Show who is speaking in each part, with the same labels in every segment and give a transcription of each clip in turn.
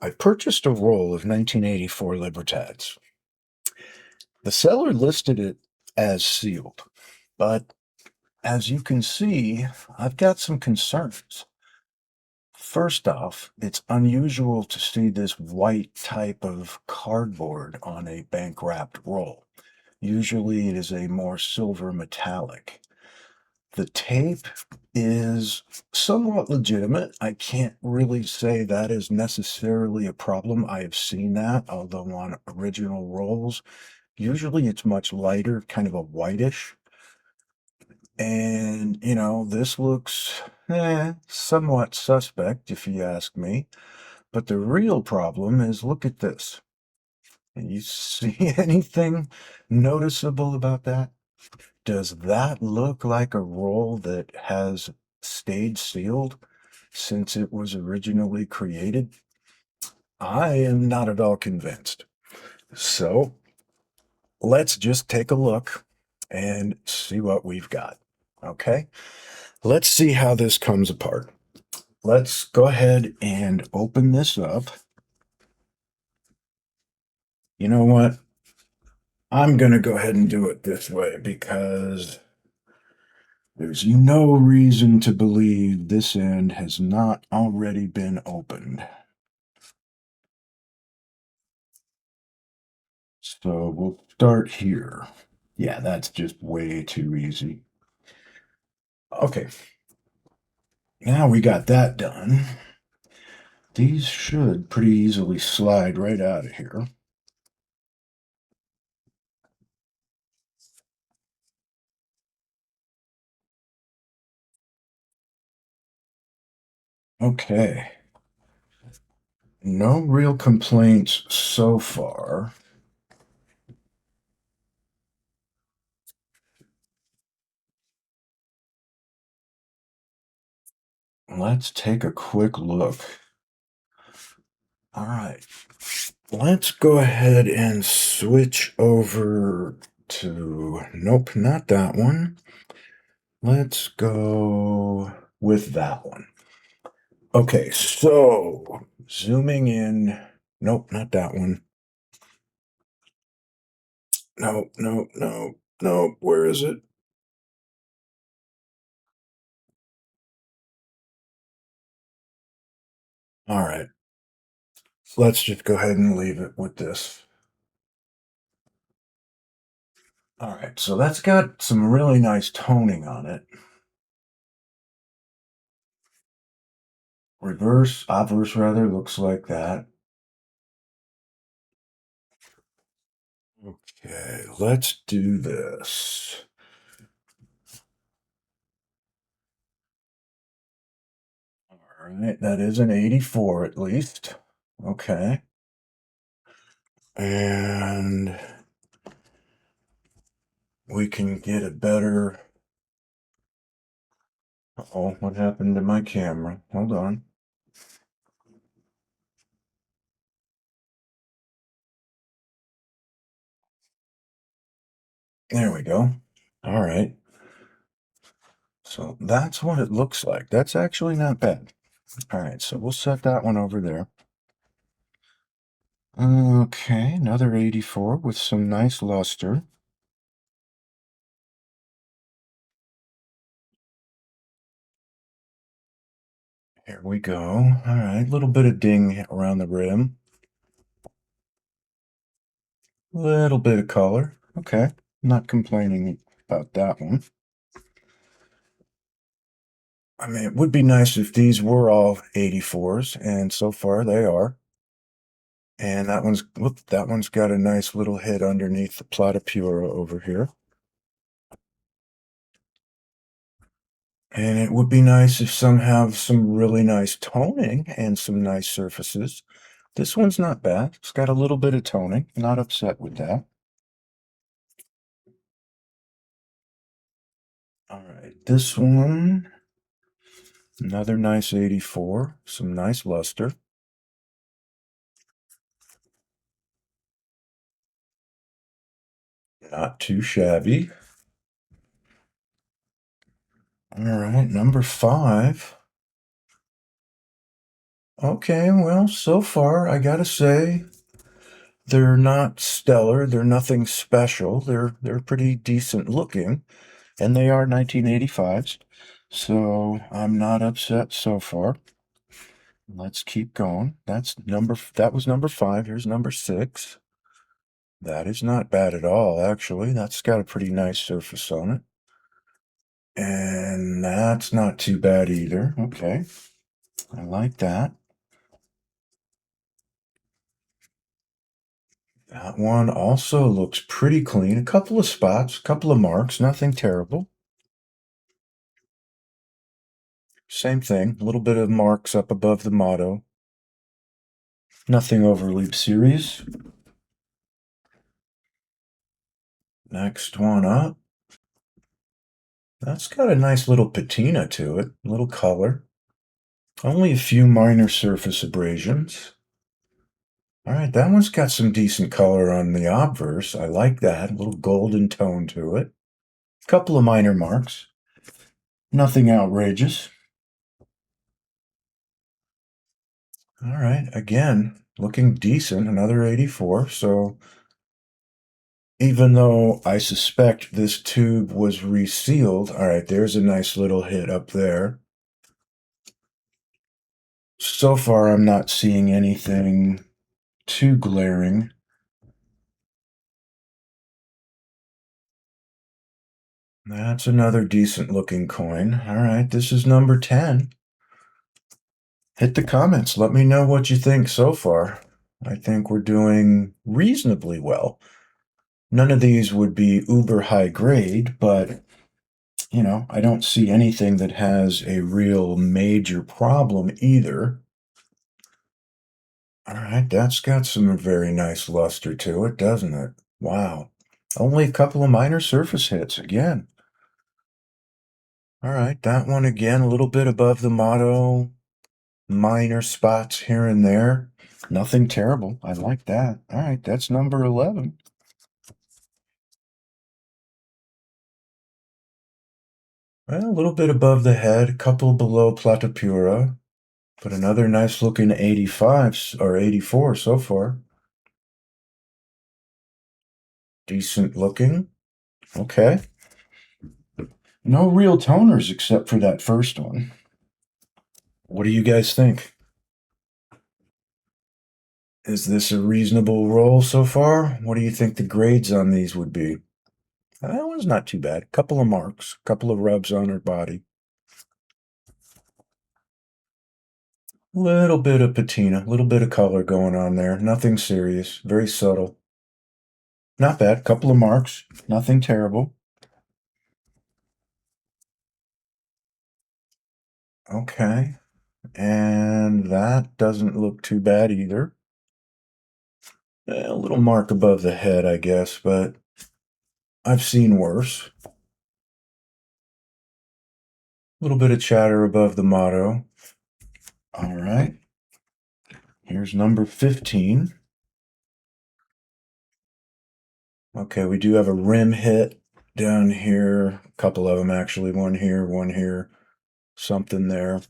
Speaker 1: I purchased a roll of 1984 Libertads. The seller listed it as sealed, but as you can see, I've got some concerns. First off, it's unusual to see this white type of cardboard on a bank wrapped roll. Usually it is a more silver metallic. The tape is somewhat legitimate. I can't really say that is necessarily a problem. I have seen that, although on original rolls, usually it's much lighter, kind of a whitish. And, this looks somewhat suspect if you ask me. But the real problem is look at this. And you see anything noticeable about that? Does that look like a roll that has stayed sealed since it was originally created? I am not at all convinced. So let's just take a look and see what we've got. Okay, let's see how this comes apart. Let's go ahead and open this up. You know what? I'm going to go ahead and do it this way because there's no reason to believe this end has not already been opened. So we'll start here. Yeah, that's just way too easy. Okay, now we got that done. These should pretty easily slide right out of here. Okay. No real complaints so far. Let's take a quick look. All right. Let's go ahead and switch over to, nope, not that one. Let's go with that one. Okay, so zooming in. Nope, not that one. Nope, nope, nope, nope. Where is it? All right. Let's just go ahead and leave it with this. All right, so that's got some really nice toning on it. Obverse rather, looks like that. Okay, let's do this. All right, that is an 84 at least. Okay. And we can get a better. Oh, what happened to my camera? Hold on. There we go. All right. So that's what it looks like. That's actually not bad. All right, so we'll set that one over there. Okay, another 84 with some nice luster. Here we go. All right, a little bit of ding around the rim. Little bit of color. Okay, not complaining about that one. I mean, it would be nice if these were all 84s, and so far they are. And that one's got a nice little hit underneath the Plata Pura over here. And it would be nice if some have some really nice toning and some nice surfaces. This one's not bad. It's got a little bit of toning. Not upset with that. All right, this one, another nice 84, some nice luster. Not too shabby. All right, number 5. Okay, well, so far, I gotta say, they're not stellar. They're nothing special. They're pretty decent looking, and they are 1985s. So I'm not upset so far. Let's keep going. That was number 5. Here's number 6. That is not bad at all, actually. That's got a pretty nice surface on it. And that's not too bad either. Okay. I like that. That one also looks pretty clean. A couple of spots, a couple of marks, nothing terrible. Same thing, a little bit of marks up above the motto. Nothing overly serious. Next one up. That's got a nice little patina to it, a little color. Only a few minor surface abrasions. All right, that one's got some decent color on the obverse. I like that, a little golden tone to it. Couple of minor marks. Nothing outrageous. All right, again, looking decent, another 84. So even though I suspect this tube was resealed, all right, there's a nice little hit up there. So far, I'm not seeing anything too glaring. That's another decent looking coin. All right, this is number 10. Hit the comments. Let me know what you think so far. I think we're doing reasonably well. None of these would be uber high grade, but I don't see anything that has a real major problem either. All right, that's got some very nice luster to it, doesn't it? Wow. Only a couple of minor surface hits again. All right, that one again, a little bit above the motto. Minor spots here and there. Nothing terrible. I like that. All right, that's number 11. Well, a little bit above the head, a couple below Plata Pura, but another nice looking 85 or 84 so far. Decent looking. Okay. No real toners except for that first one. What do you guys think? Is this a reasonable roll so far? What do you think the grades on these would be? That one's not too bad. Couple of marks, couple of rubs on her body. Little bit of patina, little bit of color going on there. Nothing serious, very subtle. Not bad. Couple of marks, nothing terrible. Okay. And that doesn't look too bad either. A little mark above the head, I guess, but I've seen worse. A little bit of chatter above the motto. All right. Here's number 15. Okay, we do have a rim hit down here. A couple of them, actually. One here, something there.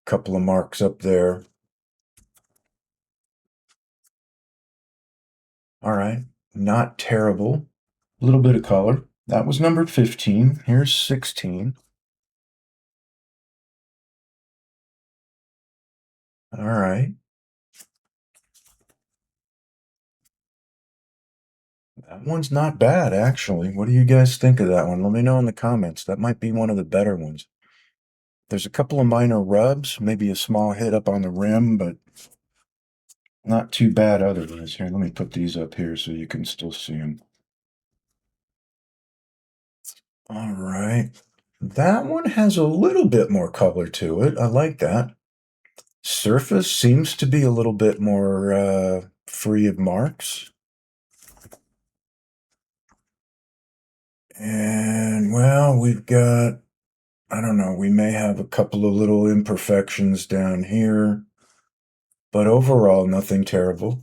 Speaker 1: Couple of marks up there. All right, not terrible. A little bit of color. That was number 15. Here's 16. All right. That one's not bad, actually. What do you guys think of that one? Let me know in the comments. That might be one of the better ones. There's a couple of minor rubs, maybe a small hit up on the rim, but not too bad otherwise. Here, let me put these up here so you can still see them. All right. That one has a little bit more color to it. I like that. Surface seems to be a little bit more free of marks. And, well, we've got, I don't know, we may have a couple of little imperfections down here, but overall, nothing terrible.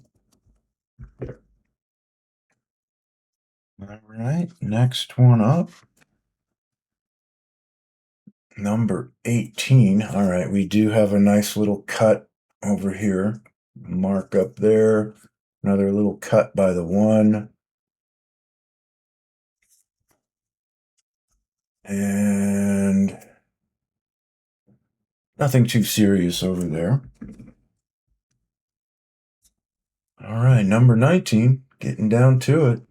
Speaker 1: All right, next one up. Number 18. All right, we do have a nice little cut over here. Mark up there. Another little cut by the 1. And nothing too serious over there. All right, number 19. Getting down to it.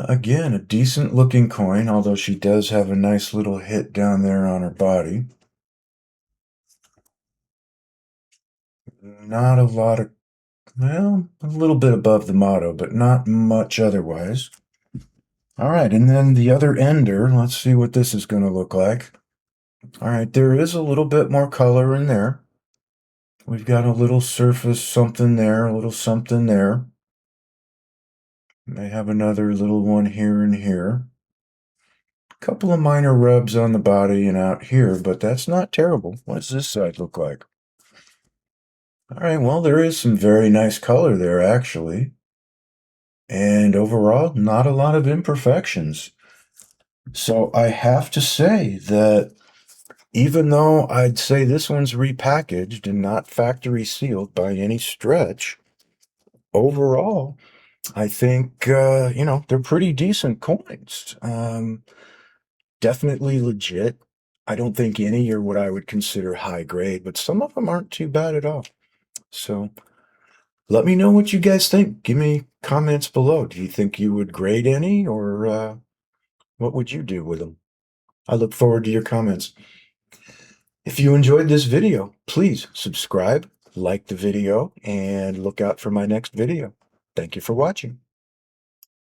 Speaker 1: Again, a decent looking coin, although she does have a nice little hit down there on her body. Not a lot of, well, a little bit above the motto, but not much otherwise. All right, and then the other ender, let's see what this is going to look like. All right, there is a little bit more color in there. We've got a little surface something there, a little something there. May have another little one here and here. Couple of minor rubs on the body and out here, but that's not terrible. What does this side look like? All right, well, there is some very nice color there, actually. And overall, not a lot of imperfections. So I have to say that even though I'd say this one's repackaged and not factory sealed by any stretch, overall, I think, they're pretty decent coins. Definitely legit. I don't think any are what I would consider high grade, but some of them aren't too bad at all. So let me know what you guys think. Give me comments below. Do you think you would grade any, or what would you do with them? I look forward to your comments. If you enjoyed this video, please subscribe, like the video, and look out for my next video. Thank you for watching.